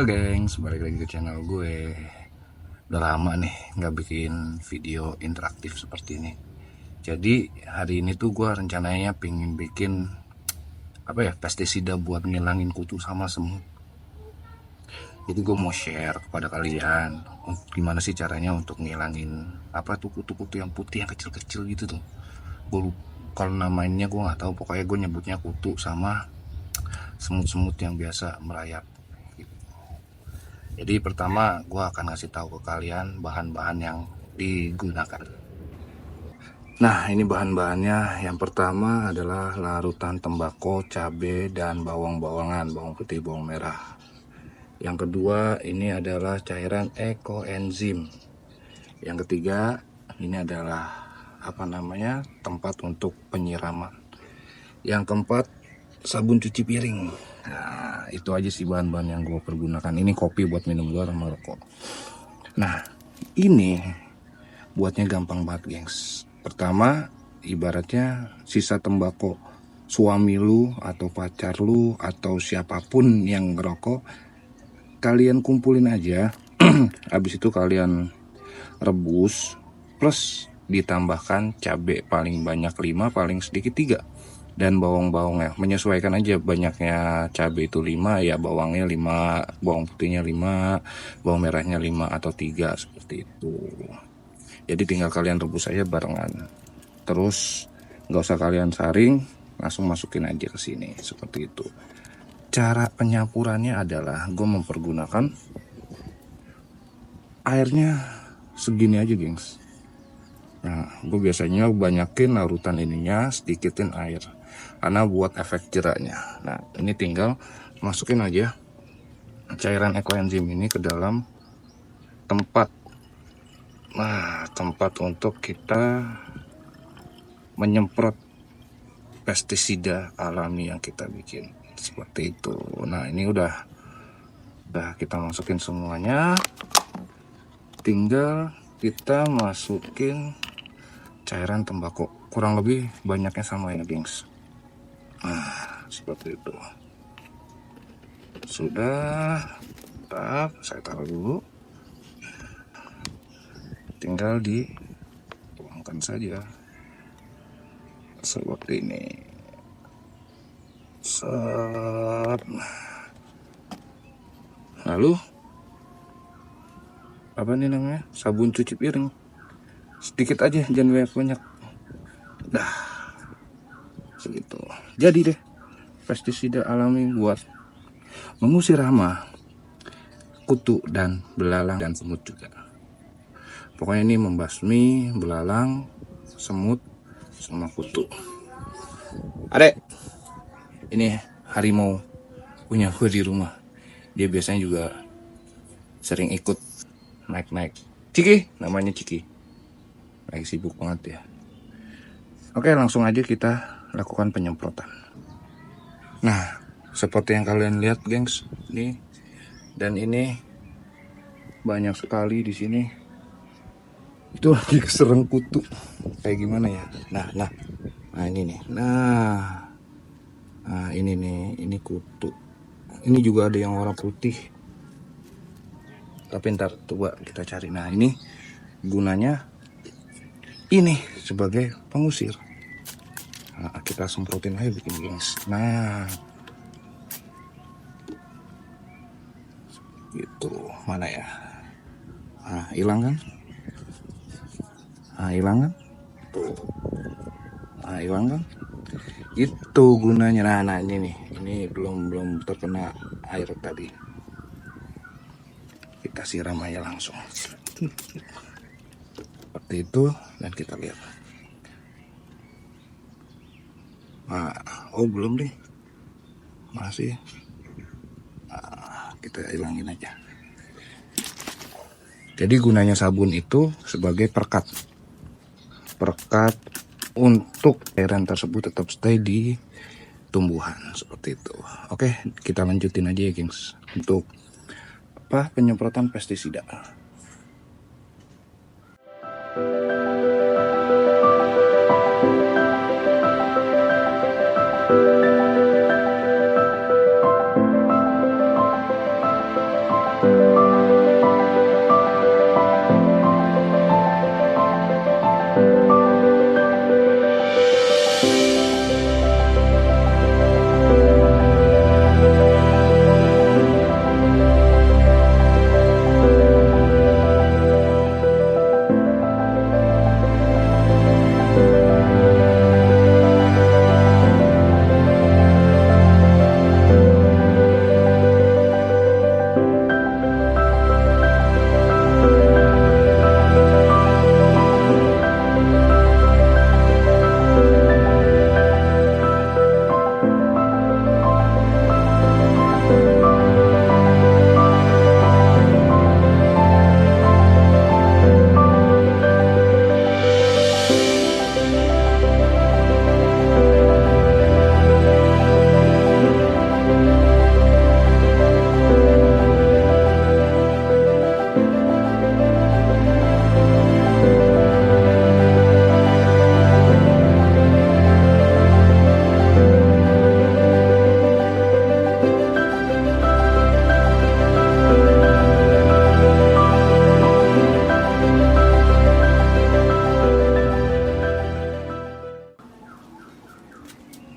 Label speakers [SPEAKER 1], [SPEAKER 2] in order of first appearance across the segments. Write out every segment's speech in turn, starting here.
[SPEAKER 1] gengs, balik lagi ke channel gue. Udah lama nih nggak bikin video interaktif seperti ini. Jadi hari ini tuh gue rencananya pengen bikin pestisida buat ngilangin kutu sama semut. Jadi gue mau share kepada kalian gimana sih caranya untuk ngilangin kutu-kutu yang putih yang kecil-kecil gitu tuh. Gue kalau namanya gue nggak tahu, pokoknya gue nyebutnya kutu sama semut-semut yang biasa merayap. Jadi pertama gue akan ngasih tahu ke kalian bahan-bahan yang digunakan. Nah, ini bahan-bahannya. Yang pertama adalah larutan tembakau, cabai, dan bawang-bawangan, bawang putih, bawang merah. Yang kedua ini adalah cairan ekoenzim. Yang ketiga ini adalah tempat untuk penyiraman. Yang keempat sabun cuci piring. Nah, itu aja sih bahan-bahan yang gue pergunakan. Ini kopi buat minum gue sama rokok. Nah, ini buatnya gampang banget, gengs. Pertama, ibaratnya sisa tembakau suami lu atau pacar lu atau siapapun yang ngerokok, kalian kumpulin aja. Habis itu kalian rebus plus ditambahkan cabai paling banyak 5, paling sedikit 3, dan bawang-bawangnya menyesuaikan aja, banyaknya cabai itu 5 ya, bawangnya 5, bawang putihnya 5, bawang merahnya 5 atau 3, seperti itu. Jadi tinggal kalian rebus aja barengan, terus nggak usah kalian saring, langsung masukin aja ke sini seperti itu. Cara penyampurannya adalah gue mempergunakan airnya segini aja, gengs. Nah, gue biasanya banyakin larutan ininya, sedikitin air karena buat efek jeraknya. Nah, ini tinggal masukin aja cairan ekoenzim ini ke dalam tempat. Nah, tempat untuk kita menyemprot pestisida alami yang kita bikin seperti itu. Nah, ini udah kita masukin semuanya. Tinggal kita masukin cairan tembakau, kurang lebih banyaknya sama ya, gengs. Nah, seperti itu. Sudah, saya taruh dulu. Tinggal dituangkan saja seperti ini. Set. Lalu sabun cuci piring sedikit aja, jangan banyak-banyak. Dah, segitu. Jadi deh pestisida alami buat mengusir hama, kutu, dan belalang, dan semut juga. Pokoknya ini membasmi belalang, semut, sama kutu. Adek, ini harimau punya gue di rumah. Dia biasanya juga sering ikut naik-naik. Ciki, namanya Ciki. Lagi sibuk banget ya. Oke, langsung aja kita lakukan penyemprotan. Nah, seperti yang kalian lihat, gengs, nih, dan ini banyak sekali di sini. Itu lagi keserang kutu. Kayak gimana ya? Nah, ini nih. Nah, ini nih, ini kutu. Ini juga ada yang warna putih. Tapi ntar coba kita cari. Nah, ini gunanya ini sebagai pengusir. Nah, kita semprotin aja bikin, gengs. Nah, gitu. Mana ya? Nah, hilang kan? Tuh. Nah, hilang kan? Itu gunanya. Nah, ini nih. Ini belum terkena air tadi. Kita siram aja langsung. Seperti itu, dan kita lihat. Nah, belum deh. Masih. Nah, kita hilangin aja. Jadi gunanya sabun itu sebagai perekat untuk cairan tersebut tetap stay di tumbuhan seperti itu. Oke, kita lanjutin aja ya, gengs, untuk penyemprotan pestisida.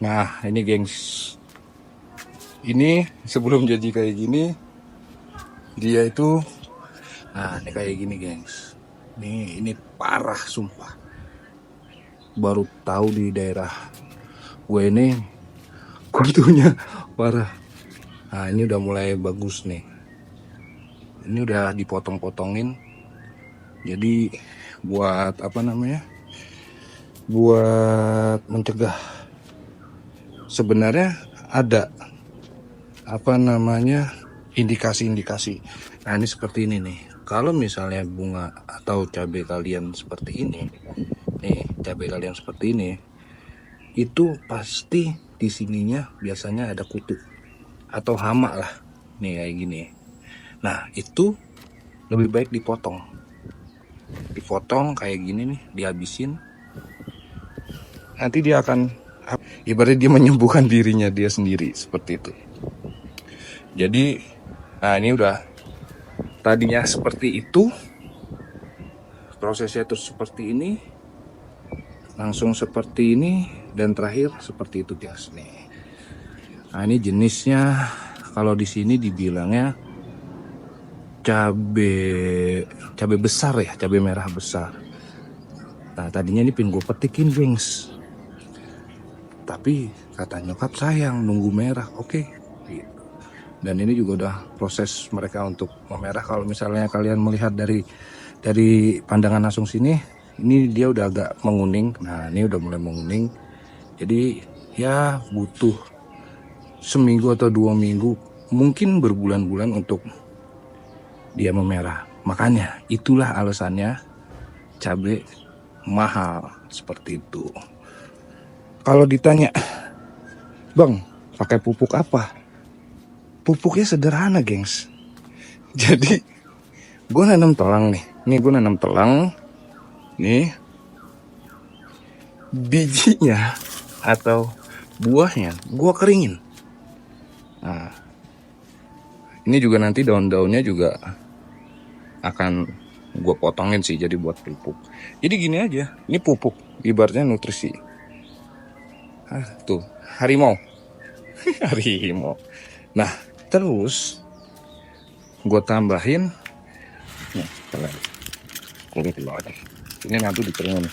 [SPEAKER 1] Nah ini gengs, ini sebelum jadi kayak gini dia itu, nah ini kayak gini gengs, ini parah sumpah, baru tahu di daerah gue ini kutunya parah. Nah ini udah mulai bagus nih, ini udah dipotong-potongin, jadi buat apa namanya, buat mencegah. Sebenarnya ada apa namanya indikasi-indikasi. Nah ini seperti ini nih. Kalau misalnya bunga atau cabai kalian seperti ini, nih cabai kalian seperti ini, itu pasti di sininya biasanya ada kutu atau hama lah. Nih kayak gini. Nah itu lebih baik dipotong kayak gini nih, dihabisin. Nanti dia akan ibaratnya dia menyembuhkan dirinya dia sendiri seperti itu. Jadi nah ini udah tadinya seperti itu, prosesnya terus seperti ini, langsung seperti ini, dan terakhir seperti itu guys nih. Nah ini jenisnya kalau di sini dibilangnya cabai besar ya, cabai merah besar. Nah tadinya ini pengen gue petikin gengs, tapi kata nyokap sayang nunggu merah, oke. Gitu. Dan ini juga udah proses mereka untuk memerah. Kalau misalnya kalian melihat dari pandangan langsung sini, ini dia udah agak menguning. Nah ini udah mulai menguning. Jadi ya butuh seminggu atau 2 minggu, mungkin berbulan-bulan untuk dia memerah. Makanya itulah alasannya cabai mahal seperti itu. Kalau ditanya, bang pakai pupuk apa? Pupuknya sederhana gengs. Jadi gue nanam telang nih. Nih gue nanam telang. Nih bijinya atau buahnya gue keringin. Nah ini juga nanti daun-daunnya juga akan gue potongin sih jadi buat pupuk. Jadi gini aja, ini pupuk ibaratnya nutrisi. Tuh harimau. Harimau. Nah terus gue tambahin nih, kulit aja. Ini nanti dikeringin.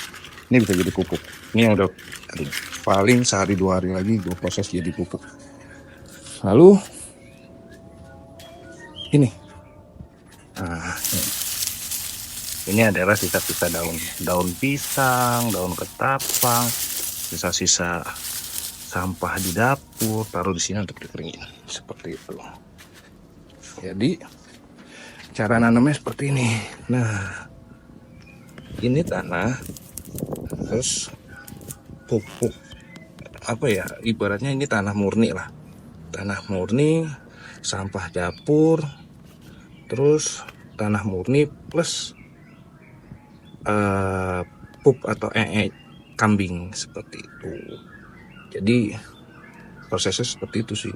[SPEAKER 1] Ini bisa jadi pupuk. Ini yang udah kering. Paling sehari 2 hari lagi gue proses jadi pupuk. Lalu ini, nah, ini adalah sisa-sisa daun pisang, daun ketapang, sisa-sisa sampah di dapur, taruh di sini untuk dikeringin seperti itu. Jadi cara nanamnya seperti ini. Nah ini tanah, terus pupuk apa ya, ibaratnya ini tanah murni lah, tanah murni, sampah dapur, terus tanah murni plus pup atau kambing seperti itu. Jadi prosesnya seperti itu sih.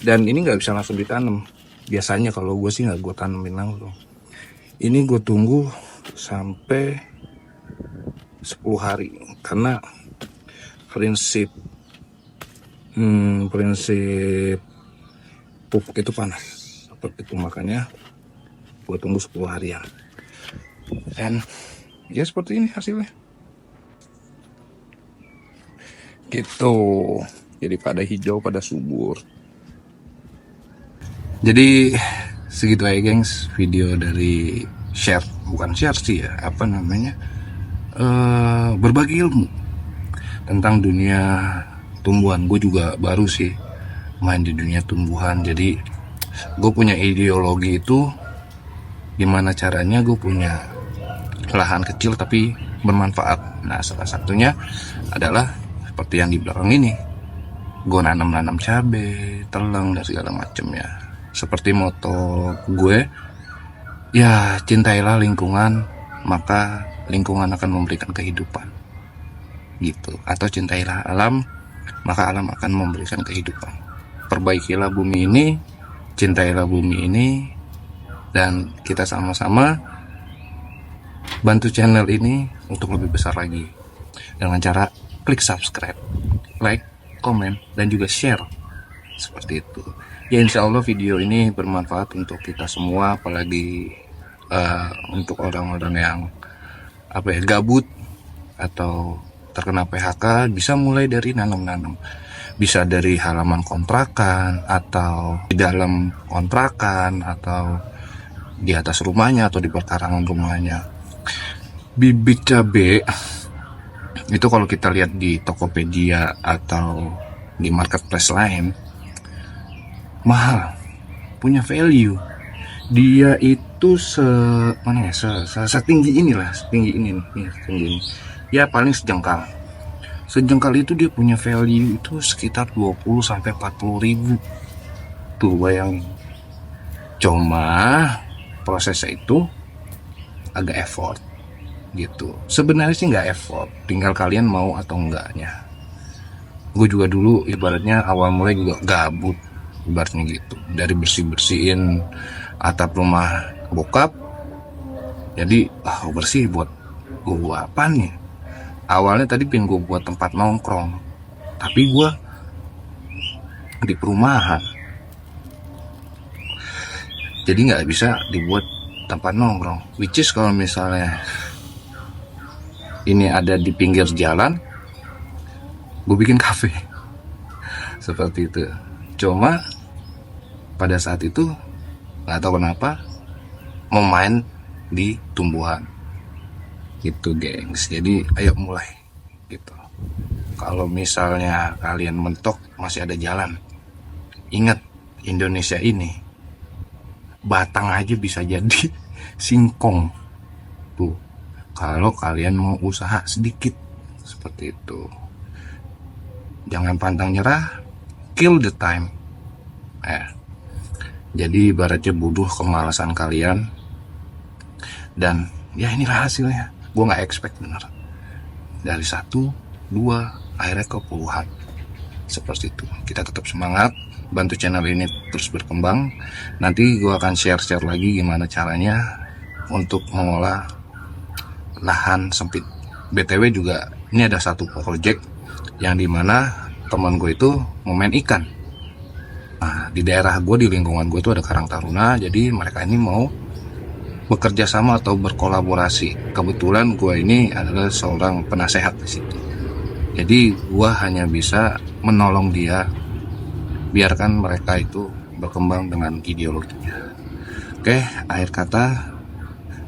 [SPEAKER 1] Dan ini nggak bisa langsung ditanam. Biasanya kalau gue sih nggak gue tanemin langsung. Ini gue tunggu sampai 10 hari karena prinsip prinsip pupuk itu panas seperti itu, makanya gue tunggu 10 harian. Dan ya seperti ini hasilnya gitu. Jadi pada hijau, pada subur. Jadi segitu aja gengs, video dari bukan share sih ya, apa namanya, berbagi ilmu tentang dunia tumbuhan. Gue juga baru sih main di dunia tumbuhan, jadi gue punya ideologi itu gimana caranya gue punya lahan kecil tapi bermanfaat. Nah, salah satunya adalah seperti yang di belakang ini, gue nanam cabai, terlang, dan segala macam ya. Seperti moto gue, ya cintailah lingkungan, maka lingkungan akan memberikan kehidupan gitu. Atau cintailah alam, maka alam akan memberikan kehidupan. Perbaikilah bumi ini, cintailah bumi ini, dan kita sama-sama bantu channel ini untuk lebih besar lagi dengan cara klik subscribe, like, komen, dan juga share. Seperti itu ya. Insya Allah video ini bermanfaat untuk kita semua, apalagi untuk orang-orang yang gabut atau terkena PHK. Bisa mulai dari nanam-nanam, bisa dari halaman kontrakan, atau di dalam kontrakan, atau di atas rumahnya, atau di perkarangan rumahnya. Bibit cabai itu kalau kita lihat di Tokopedia atau di marketplace lain, mahal, punya value. Dia itu setinggi inilah, setinggi ini. Ya paling sejengkal. Sejengkal itu dia punya value itu sekitar 20 sampai 40 ribu. Tuh bayangin. Cuma prosesnya itu agak effort gitu. Sebenarnya sih nggak effort, tinggal kalian mau atau enggaknya. Gue juga dulu ibaratnya awal mulai juga gabut, ibaratnya gitu, dari bersihin atap rumah bokap. Jadi bersih buat gue apa nih, awalnya tadi pengen gue buat tempat nongkrong, tapi gue di perumahan, jadi nggak bisa dibuat tempat nongkrong. Which is kalau misalnya ini ada di pinggir jalan, gue bikin kafe seperti itu. Cuma pada saat itu nggak tahu kenapa mau main di tumbuhan gitu gengs. Jadi ayo mulai gitu. Kalau misalnya kalian mentok masih ada jalan, ingat Indonesia ini batang aja bisa jadi singkong tuh, kalau kalian mau usaha sedikit seperti itu. Jangan pantang nyerah, kill the time. Jadi ibaratnya buduh kemalasan kalian. Dan ya inilah hasilnya. Gue gak expect bener, dari 1, 2, akhirnya ke puluhan. Seperti itu. Kita tetap semangat, bantu channel ini terus berkembang. Nanti gue akan share lagi gimana caranya untuk mengolah lahan sempit. BTW juga ini ada satu project yang dimana teman gue itu mau main ikan. Nah, di daerah gue, di lingkungan gue itu ada Karang Taruna, jadi mereka ini mau bekerja sama atau berkolaborasi. Kebetulan gue ini adalah seorang penasehat di situ, jadi gue hanya bisa menolong dia, biarkan mereka itu berkembang dengan ideologinya. Oke, akhir kata,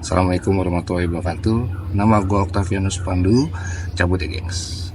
[SPEAKER 1] Assalamualaikum warahmatullahi wabarakatuh. Nama gue Octavianus Pandu, cabut ya gengs.